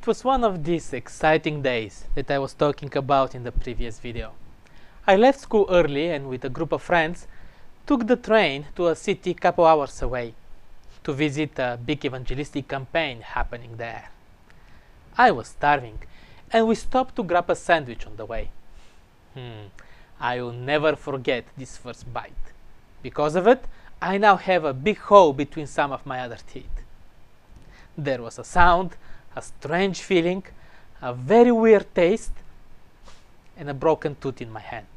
was one of these exciting days that I was talking about in the previous video. I left school early and with a group of friends took the train to a city couple hours away to visit a big evangelistic campaign happening there. I was starving and we stopped to grab a sandwich on the way. I will never forget this first bite. Because of it, I now have a big hole between some of my other teeth. There was a sound, a strange feeling, a very weird taste, and a broken tooth in my hand.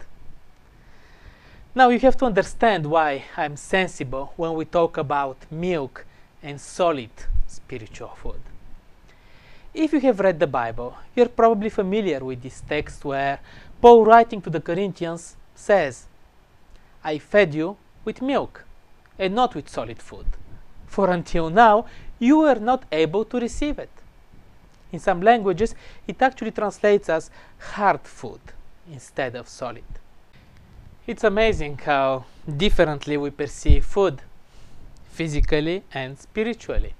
Now you have to understand why I'm sensible when we talk about milk and solid spiritual food. If you have read the Bible, you're probably familiar with this text where Paul, writing to the Corinthians, says, "I fed you with milk and not with solid food, for until now you were not able to receive it." In some languages, it actually translates as hard food instead of solid. It's amazing how differently we perceive food, physically and spiritually.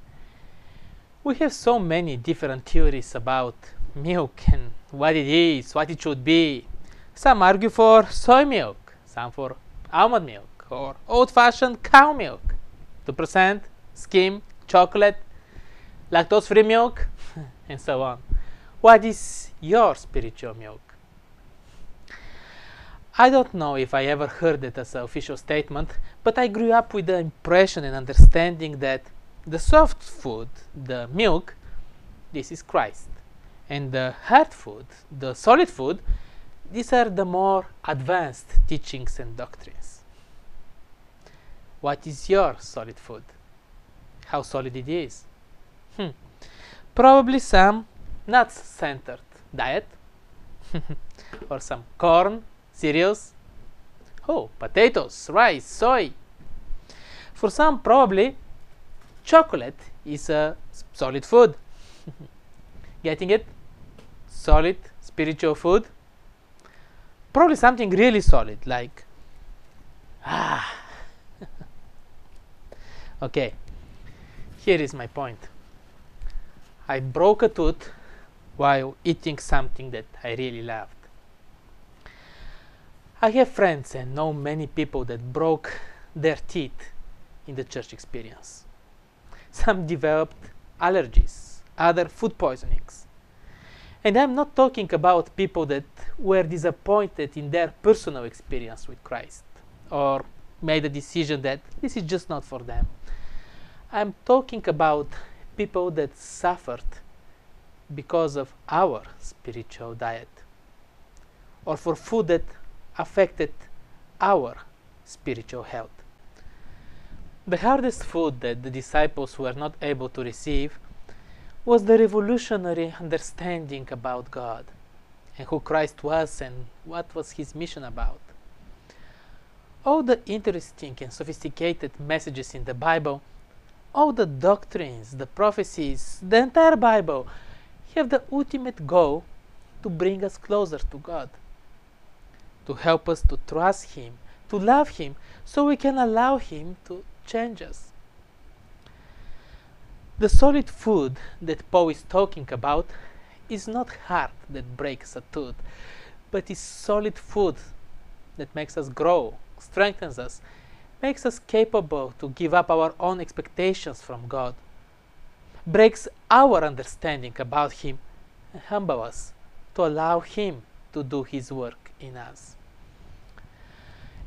We have so many different theories about milk and what it is, what it should be. Some argue for soy milk, some for almond milk, or old-fashioned cow milk, 2%, skim, chocolate, lactose-free milk, and so on. What is your spiritual milk? I don't know if I ever heard it as an official statement, but I grew up with the impression and understanding that the soft food, the milk, this is Christ. And the hard food, the solid food, these are the more advanced teachings and doctrines. What is your solid food? How solid it is? Probably some nuts-centered diet, or some corn, cereals, potatoes, rice, soy. For some, probably chocolate is a solid food. Getting it? Solid spiritual food. Probably something really solid, like Okay, here is my point. I broke a tooth while eating something that I really loved. I have friends and know many people that broke their teeth in the church experience. Some developed allergies, other food poisonings. And I'm not talking about people that were disappointed in their personal experience with Christ or made a decision that this is just not for them. I'm talking about people that suffered because of our spiritual diet or for food that affected our spiritual health. The hardest food that the disciples were not able to receive was the revolutionary understanding about God and who Christ was and what was his mission about. All the interesting and sophisticated messages in the Bible, all the doctrines, the prophecies, the entire Bible have the ultimate goal to bring us closer to God, to help us to trust him, to love him, so we can allow him to change us. The solid food that Paul is talking about is not hard that breaks a tooth, but is solid food that makes us grow, strengthens us, makes us capable to give up our own expectations from God, breaks our understanding about him, and humble us to allow him to do his work in us.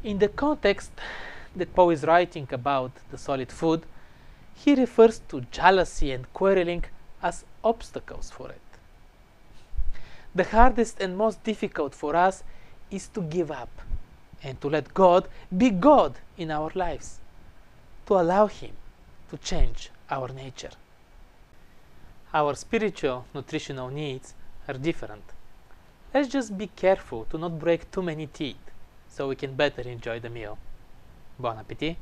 In the context that Paul is writing about the solid food, he refers to jealousy and quarreling as obstacles for it. The hardest and most difficult for us is to give up and to let God be God in our lives, to allow him to change our nature. Our spiritual nutritional needs are different. Let's just be careful to not break too many teeth so we can better enjoy the meal. Bon appétit!